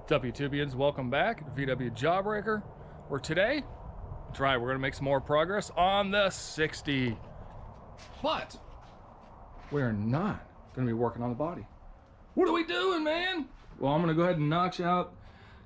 WTubians, welcome back to VW Jawbreaker, where today, that's right, we're gonna make some more progress on the 60. But we're not gonna be working on the body. What are we doing, man? Well, I'm gonna go ahead and notch out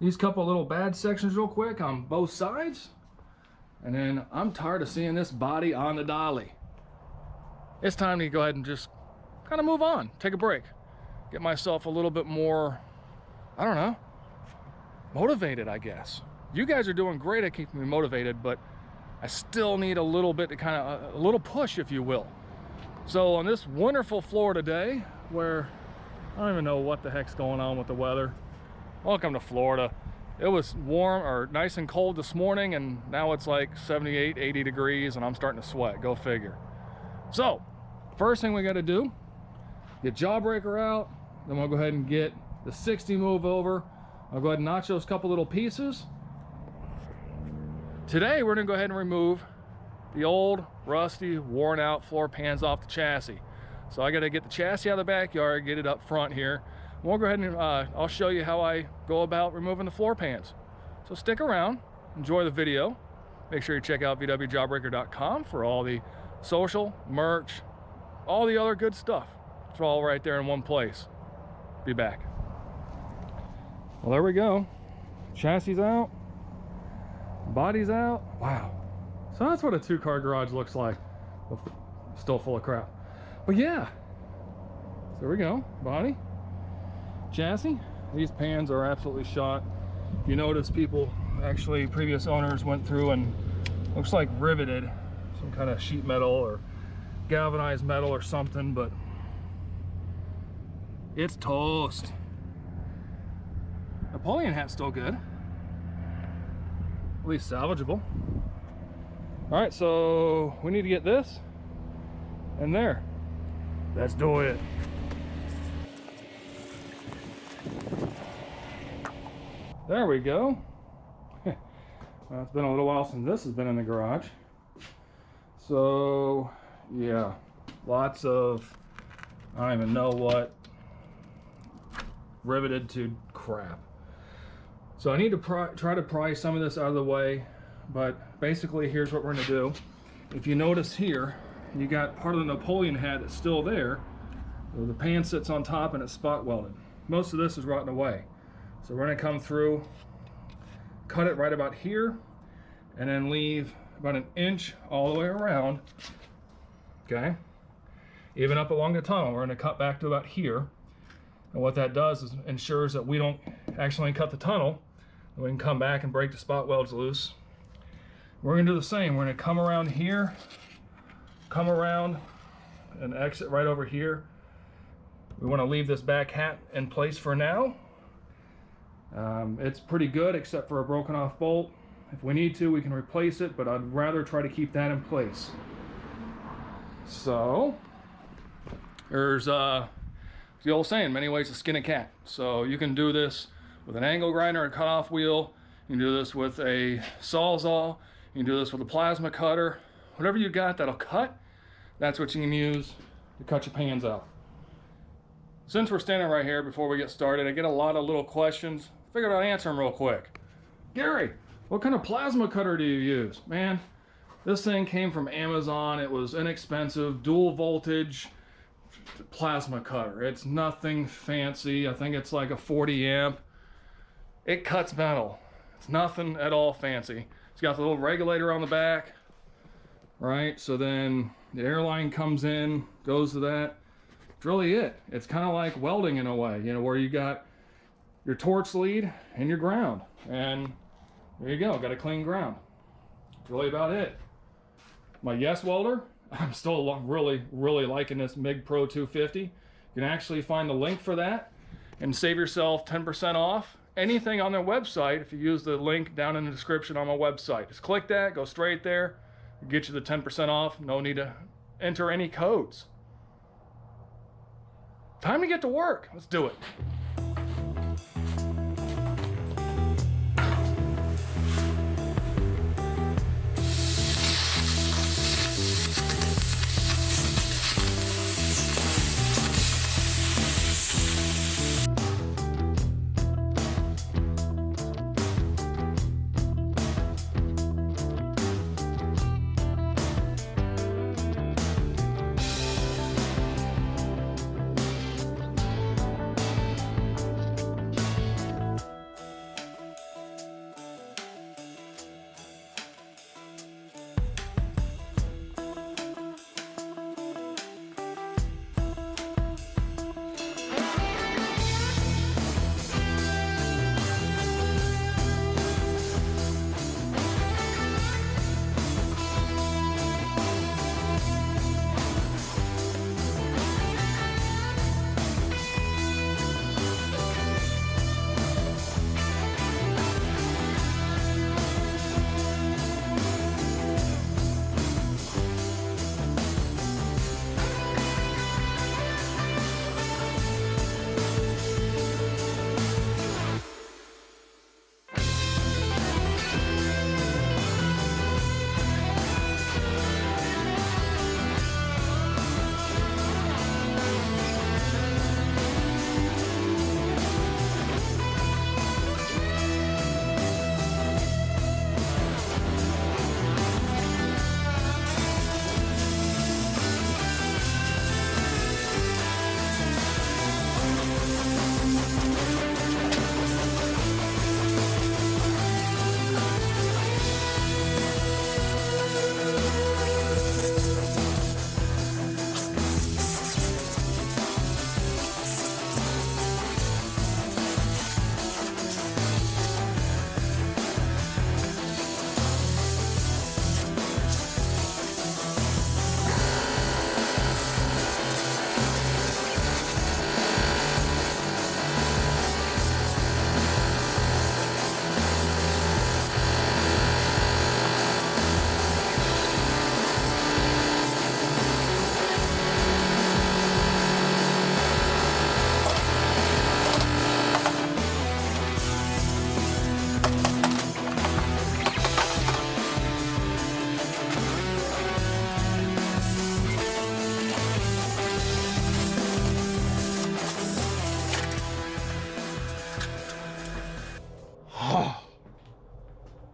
these couple little bad sections real quick on both sides. And then I'm tired of seeing this body on the dolly. It's time to go ahead and just kind of move on, take a break, get myself a little bit more, I don't know, motivated, I guess. You guys are doing great at keeping me motivated, but I still need a little bit to kind of, a little push, if you will. So on this wonderful Florida day, where I don't even know what the heck's going on with the weather. Welcome to Florida. It was warm or nice and cold this morning, and now it's like 78, 80 degrees, and I'm starting to sweat. Go figure. So, first thing we got to do, get Jawbreaker out, then we'll go ahead and get the 60 move over. I'll go ahead and notch those couple little pieces. Today we're gonna go ahead and remove the old, rusty, worn out floor pans off the chassis. So I gotta get the chassis out of the backyard, get it up front here. We'll go ahead and I'll show you how I go about removing the floor pans. So stick around, enjoy the video. Make sure you check out vwjawbreaker.com for all the social, merch, all the other good stuff. It's all right there in one place. Be back. Well, there we go. Chassis out, body's out. Wow. So that's what a two-car garage looks like. Still full of crap. But yeah. So there we go. Body, chassis. These pans are absolutely shot. You notice people, actually previous owners went through and looks like riveted some kind of sheet metal or galvanized metal or something, but it's toast. Napoleon hat's still good, at least salvageable. All right, so we need to get this and there. Let's do it. There we go. Well, it's been a little while since this has been in the garage. So yeah, lots of, I don't even know what, riveted to crap. So I need to try to pry some of this out of the way, but basically here's what we're going to do. If you notice here, you got part of the Napoleon hat that's still there. So the pan sits on top and it's spot welded. Most of this is rotting away. So we're going to come through, cut it right about here, and then leave about an inch all the way around. Okay? Even up along the tunnel, we're going to cut back to about here. And what that does is ensures that we don't accidentally cut the tunnel. We can come back and break the spot welds loose. We're going to do the same. We're going to come around here, come around and exit right over here. We want to leave this back hat in place for now. It's pretty good except for a broken off bolt. If we need to, we can replace it, but I'd rather try to keep that in place. So there's the old saying, many ways to skin a cat. So you can do this with an angle grinder and cutoff wheel. You can do this with a sawzall. You can do this with a plasma cutter. Whatever you got that'll cut, that's what you can use to cut your pans out. Since we're standing right here, before we get started, I get a lot of little questions. Figured I'd answer them real quick. Gary, what kind of plasma cutter do you use? Man, this thing came from Amazon. It was inexpensive, dual voltage plasma cutter. It's nothing fancy. I think it's like a 40 amp. It cuts metal. It's nothing at all fancy. It's got the little regulator on the back, right? So then the air line comes in, goes to that. It's really it. It's kind of like welding in a way, you know, where you got your torch lead and your ground. And there you go, got a clean ground. That's really about it. My YESWELDER, I'm still really liking this MIG Pro 250. You can actually find the link for that and save yourself 10% off anything on their website if you use the link down in the description on my website. Just click that, go straight there, get you the 10% off. No need to enter any codes. Time to get to work. Let's do it.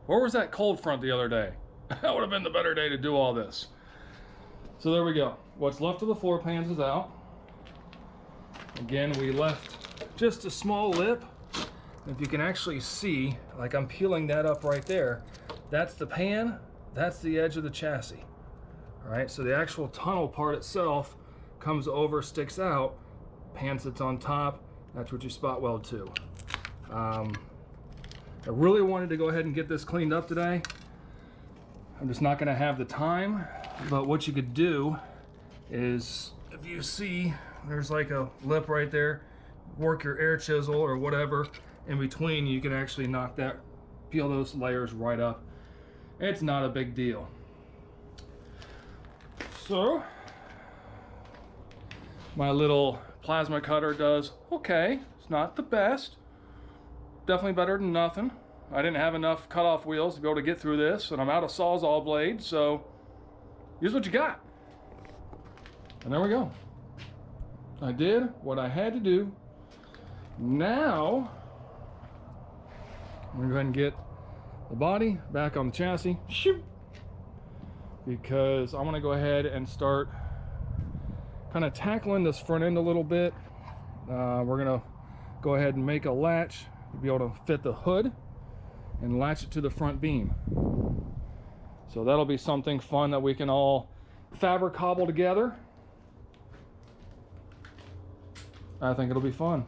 Or was that cold front the other day? That would have been the better day to do all this. So there we go. What's left of the floor pans is out. Again, we left just a small lip. If you can actually see, like I'm peeling that up right there, that's the pan, that's the edge of the chassis. All right, so the actual tunnel part itself comes over, sticks out, pan sits on top, that's what you spot weld to. I really wanted to go ahead and get this cleaned up today. I'm just not gonna have the time, but what you could do is, if you see, there's like a lip right there, work your air chisel or whatever in between, you can actually knock that, peel those layers right up. It's not a big deal. So, my little plasma cutter does okay. It's not the best. Definitely better than nothing. I didn't have enough cutoff wheels to be able to get through this, and I'm out of Sawzall blade, so use what you got. And there we go. I did what I had to do. Now, I'm gonna go ahead and get the body back on the chassis. Shoot! Because I want to go ahead and start kind of tackling this front end a little bit. We're gonna go ahead and make a latch to be able to fit the hood and latch it to the front beam. So that'll be something fun that we can all fabric cobble together. I think it'll be fun.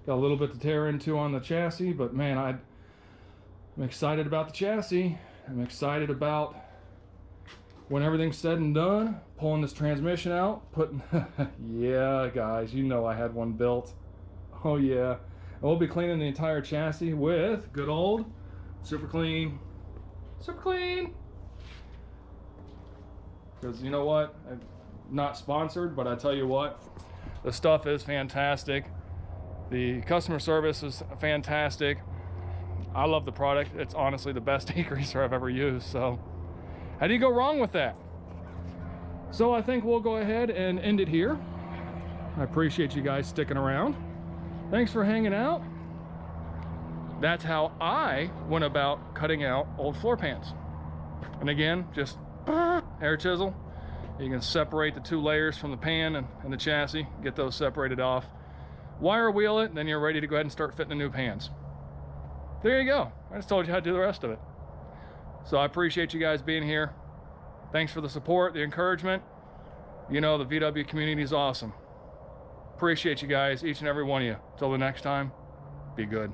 Got a little bit to tear into on the chassis, but man, I'm excited about the chassis. I'm excited about when everything's said and done, pulling this transmission out, putting, yeah guys, you know I had one built. Oh yeah. And we'll be cleaning the entire chassis with good old Super Clean. Super Clean! Because you know what? I'm not sponsored, but I tell you what, the stuff is fantastic. The customer service is fantastic. I love the product. It's honestly the best degreaser I've ever used. So how do you go wrong with that? So I think we'll go ahead and end it here. I appreciate you guys sticking around. Thanks for hanging out. That's how I went about cutting out old floor pans. And again, just air chisel. You can separate the two layers from the pan and the chassis, get those separated off. Wire wheel it, and then you're ready to go ahead and start fitting the new pans. There you go. I just told you how to do the rest of it. So I appreciate you guys being here. Thanks for the support, the encouragement. You know, the VW community is awesome. Appreciate you guys, each and every one of you. Till the next time, be good.